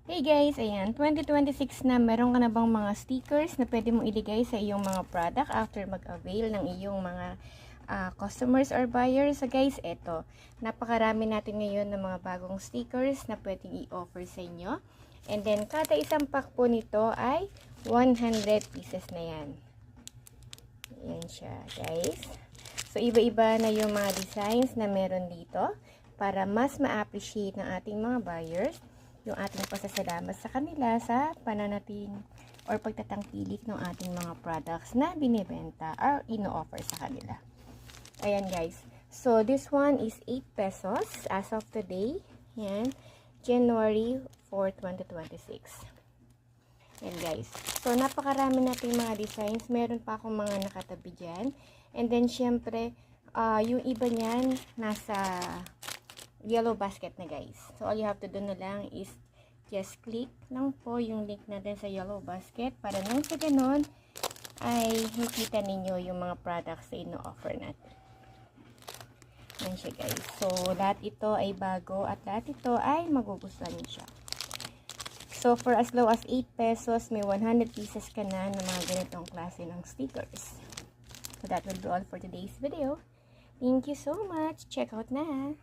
Hey guys, ayan, 2026 na, meron ka na bang mga stickers na pwede mong iligay sa iyong mga product after mag-avail ng iyong mga customers or buyers? So guys, eto, napakarami natin ngayon ng mga bagong stickers na pwedeng i-offer sa inyo. And then, kada isang pack po nito ay 100 pieces na yan. Ayan siya, guys. So, iba-iba na yung mga designs na meron dito para mas ma-appreciate ng ating mga buyers yung ating pasasalamat sa kanila sa pananating or pagtatangkilik ng ating mga products na binibenta or ino-offer sa kanila. Ayan guys. So, this one is 8 pesos as of today. Yan. January 4, 2026. Ayan guys. So, napakarami nating mga designs. Meron pa akong mga nakatabi dyan. And then, syempre, yung iba niyan nasa yellow basket na guys. So, all you have to do na lang is just click lang po yung link natin sa yellow basket para nang sa ganon ay makita ninyo yung mga products na ino-offer natin. Yan siya guys. So, lahat ito ay bago at lahat ito ay magugustuhan niyo siya. So, for as low as 8 pesos, may 100 pieces ka na ng mga ganitong klase ng stickers. So, that will be all for today's video. Thank you so much. Check out na!